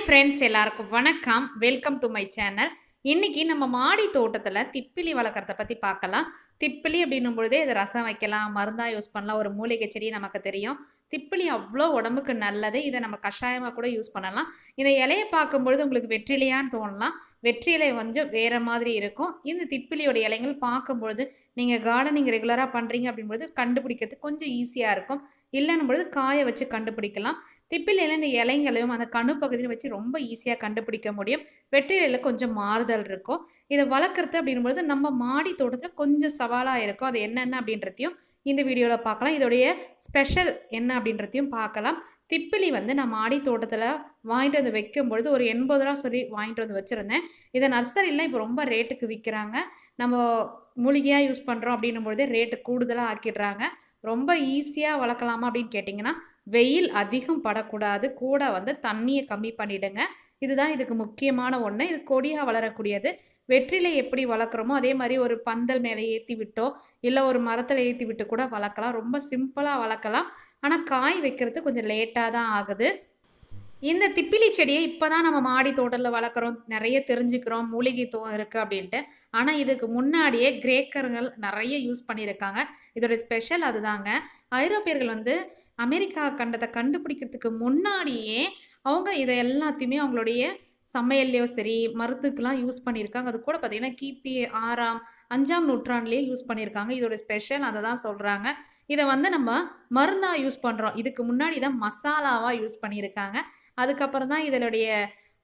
Friends, எல்லாருக்கும் வணக்கம். Welcome to my channel. இன்னைக்கு நம்ம மாடி தோட்டத்தில் திப்பிலி வளர்க்குறத பற்றி பார்க்கலாம். திப்பிலி அப்படின்னும் பொழுதே இதை ரசம் வைக்கலாம், மருந்தாக யூஸ் பண்ணலாம். ஒரு மூலிகை செடி நமக்கு தெரியும். திப்பிலி அவ்வளோ உடம்புக்கு நல்லது. இதை நம்ம கஷாயமாக கூட யூஸ் பண்ணலாம். இந்த இலையை பார்க்கும்பொழுது உங்களுக்கு வெற்றிலையான்னு தோணலாம். வெற்றிலை கொஞ்சம் வேறு மாதிரி இருக்கும். இந்த திப்பிலியோட இலைகள் பார்க்கும்பொழுது நீங்கள் கார்டனிங் ரெகுலராக பண்ணுறீங்க அப்படின்பொழுது கண்டுபிடிக்கிறதுக்கு கொஞ்சம் ஈஸியாக இருக்கும். இல்லைன்னும் பொழுது காய வச்சு கண்டுபிடிக்கலாம். திப்பிலையில் இந்த இலைங்களையும் அந்த கணு பகுதியும் வச்சு ரொம்ப ஈஸியாக கண்டுபிடிக்க முடியும். வெற்றிலையில் கொஞ்சம் மாறுதல் இருக்கும். இதை வளர்க்குறது அப்படின்பொழுது நம்ம மாடி தோட்டத்தில் கொஞ்சம் சவாலாக இருக்கும். அது என்னென்ன அப்படின்றதையும் இந்த வீடியோவில் பார்க்கலாம். இதோடைய ஸ்பெஷல் என்ன அப்படின்றதையும் பார்க்கலாம். திப்பிலி நான் மாடி தோட்டத்தில் வாங்கிட்டு வந்து வைக்கும்பொழுது ஒரு 80 ரூபா சொல்லி வாங்கிட்டு வந்து வச்சுருந்தேன். இதை நர்சரிலாம் இப்போ ரொம்ப ரேட்டுக்கு விற்கிறாங்க. நம்ம மூலிகையாக யூஸ் பண்ணுறோம் அப்படின்னும் பொழுதே ரேட்டு கூடுதலாக ஆக்கிடுறாங்க. ரொம்ப ஈஸியாக வளர்க்கலாமா அப்படின்னு கேட்டிங்கன்னா, வெயில் அதிகம் படக்கூடாது, கூட தண்ணியை கம்மி பண்ணிவிடுங்க. இதுதான் இதுக்கு முக்கியமான ஒன்று. இது கொடியாக வளரக்கூடியது. வெற்றிலை எப்படி வளர்க்குறோமோ அதே மாதிரி ஒரு பந்தல் மேலே ஏற்றி விட்டோ இல்லை ஒரு மரத்தில் ஏற்றி விட்டு கூட வளர்க்கலாம். ரொம்ப சிம்பிளாக வளர்க்கலாம். ஆனால் காய் வைக்கிறது கொஞ்சம் லேட்டாக தான் ஆகுது. இந்த திப்பிலி செடியை இப்போ தான் நம்ம மாடி தோட்டத்தில் வளர்க்குறோம், நிறைய தெரிஞ்சுக்கிறோம், மூலிகை இருக்குது அப்படின்ட்டு. ஆனால் இதுக்கு முன்னாடியே கிரேக்கர்கள் நிறைய யூஸ் பண்ணியிருக்காங்க. இதோட ஸ்பெஷல் அதுதாங்க. ஐரோப்பியர்கள் அமெரிக்கா கண்டத்தை கண்டுபிடிக்கிறதுக்கு முன்னாடியே அவங்க இதை எல்லாத்தையுமே அவங்களுடைய சமையல்லையோ சரி மருந்துக்கெலாம் யூஸ் பண்ணியிருக்காங்க. அது கூட பார்த்திங்கன்னா கிபி 6ஆம் 5ஆம் நூற்றாண்டுலேயே யூஸ் பண்ணியிருக்காங்க. இதோட ஸ்பெஷல் அதை தான் சொல்கிறாங்க. இதை நம்ம மருந்தாக யூஸ் பண்ணுறோம். இதுக்கு முன்னாடி தான் மசாலாவாக யூஸ் பண்ணியிருக்காங்க. அதுக்கப்புறம் தான் இதனுடைய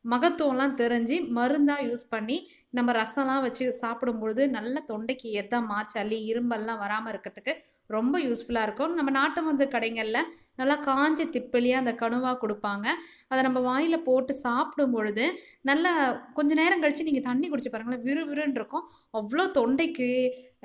மகத்துவம்லாம் தெரிஞ்சு மருந்தாக யூஸ் பண்ணி நம்ம ரசம்லாம் வச்சு சாப்பிடும்பொழுது நல்ல தொண்டைக்கு எதமா சளி இரும்பல்லாம் வராமல் இருக்கிறதுக்கு ரொம்ப யூஸ்ஃபுல்லாக இருக்கும். நம்ம நாட்டு மருந்து கடைகளில் நல்லா காஞ்ச திப்பிலியாக அந்த கணுவாக கொடுப்பாங்க. அதை நம்ம வாயில் போட்டு சாப்பிடும் பொழுது நல்லா கொஞ்சம் நேரம் கழித்து நீங்கள் தண்ணி குடிச்சு பாருங்களேன், விறுவிறுன்னு இருக்கும். அவ்வளோ தொண்டைக்கு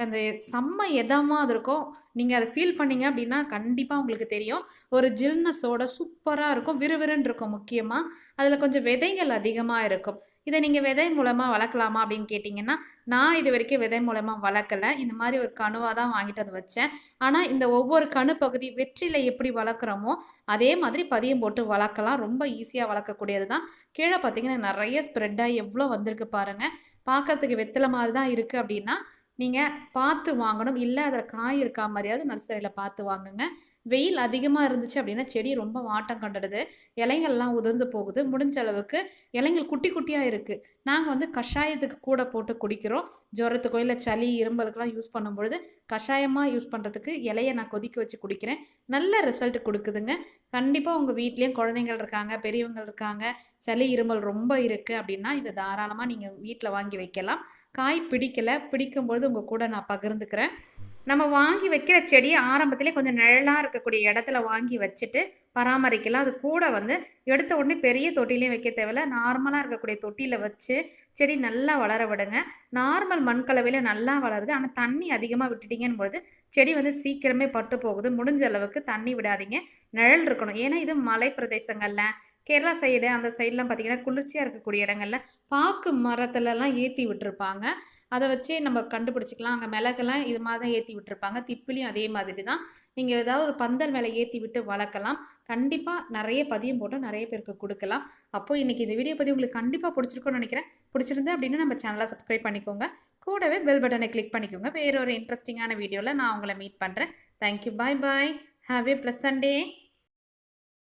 அந்த செம்ம எதமாக அது இருக்கும். நீங்கள் அதை ஃபீல் பண்ணிங்க அப்படின்னா கண்டிப்பாக உங்களுக்கு தெரியும். ஒரு ஜில்னஸோட சூப்பராக இருக்கும், விறுவிறுன்னு இருக்கும். முக்கியமாக அதில் கொஞ்சம் விதைகள் அதிகமாக இருக்கும். இதை நீங்கள் விதை மூலமாக வளர்க்கலாமா அப்படின்னு கேட்டிங்கன்னா, நான் இது வரைக்கும் விதை மூலமாக வளர்க்கலை. இந்த மாதிரி ஒரு கணுவாக தான் வாங்கிட்டு வந்து வச்சேன். ஆனால் இந்த ஒவ்வொரு கணு பகுதி வெற்றிலை எப்படி வளர்க்குறோமோ அதே மாதிரி பதியம் போட்டு வளர்க்கலாம். ரொம்ப ஈஸியாக வளர்க்கக்கூடியது தான். கீழே பார்த்தீங்கன்னா நிறைய ஸ்ப்ரெட்டாக எவ்வளோ வந்திருக்கு பாருங்கள். பார்க்கறதுக்கு வெத்தலை மாதிரி தான் இருக்குது அப்படின்னா நீங்கள் பார்த்து வாங்கணும். இல்லை அதில் காய் இருக்கா மாதிரியாவது நர்சரியில் பார்த்து வாங்குங்க. வெயில் அதிகமாக இருந்துச்சு அப்படின்னா செடி ரொம்ப வாட்டம் கண்டுடுது, இலைங்கள்லாம் உதிர்ந்து போகுது. முடிஞ்ச அளவுக்கு இலைங்கள் குட்டி குட்டியாக இருக்குது. நாங்கள் கஷாயத்துக்கு கூட போட்டு குடிக்கிறோம். ஜுரத்துக்கோ இல்லை சளி இரும்பலுக்கெல்லாம் யூஸ் பண்ணும்பொழுது கஷாயமாக யூஸ் பண்ணுறதுக்கு இலையை நான் கொதிக்க வச்சு குடிக்கிறேன். நல்ல ரிசல்ட் கொடுக்குதுங்க. கண்டிப்பாக உங்கள் வீட்லேயும் குழந்தைங்கள் இருக்காங்க, பெரியவங்க இருக்காங்க, சளி இருமல் ரொம்ப இருக்குது அப்படின்னா இதை தாராளமாக நீங்கள் வீட்டில் வாங்கி வைக்கலாம். காய் பிடிக்கும்பொழுது உங்கள் கூட நான் பகிர்ந்துக்கிறேன். நம்ம வாங்கி வைக்கிற செடியை ஆரம்பத்திலே கொஞ்சம் நிழலாக இருக்கக்கூடிய இடத்துல வாங்கி வச்சுட்டு பராமரிக்கலாம். அது கூட எடுத்த உடனே பெரிய தொட்டிலையும் வைக்க தேவையில்ல. நார்மலாக இருக்கக்கூடிய தொட்டியில் வச்சு செடி நல்லா வளர விடுங்க. நார்மல் மண்கலவையில் நல்லா வளருது. ஆனால் தண்ணி அதிகமாக விட்டுட்டிங்கன்னு பொழுது செடி சீக்கிரமே பட்டு போகுது. முடிஞ்ச அளவுக்கு தண்ணி விடாதீங்க, நிழல் இருக்கணும். ஏன்னா இது மலை பிரதேசங்களில் கேரளா சைடு அந்த சைட்லாம் பார்த்திங்கன்னா குளிர்ச்சியாக இருக்கக்கூடிய இடங்களில் பாக்கு மரத்துலலாம் ஏற்றி விட்டுருப்பாங்க. அதை வச்சு நம்ம கண்டுபிடிச்சிக்கலாம். அங்கே மிளகெல்லாம் இது மாதிரி தான் ஏற்றி விட்டுருப்பாங்க. திப்பிலையும் அதே மாதிரி தான். நீங்கள் ஏதாவது ஒரு பந்தல் மேலே ஏற்றி விட்டு வளர்க்கலாம். கண்டிப்பாக நிறைய பதியம் போட்டு நிறைய பேருக்கு கொடுக்கலாம். அப்போது இன்றைக்கி இந்த வீடியோ பற்றி உங்களுக்கு கண்டிப்பாக பிடிச்சிருக்குன்னு நினைக்கிறேன். பிடிச்சிருந்து அப்படின்னா நம்ம சேனலை சப்ஸ்கிரைப் பண்ணிக்கோங்க. கூடவே பெல் பட்டனை கிளிக் பண்ணிக்கோங்க. வேறொரு இன்ட்ரெஸ்டிங்கான வீடியோவில் நான் உங்களை மீட் பண்ணுறேன். Thank you, bye bye, have a pleasant day.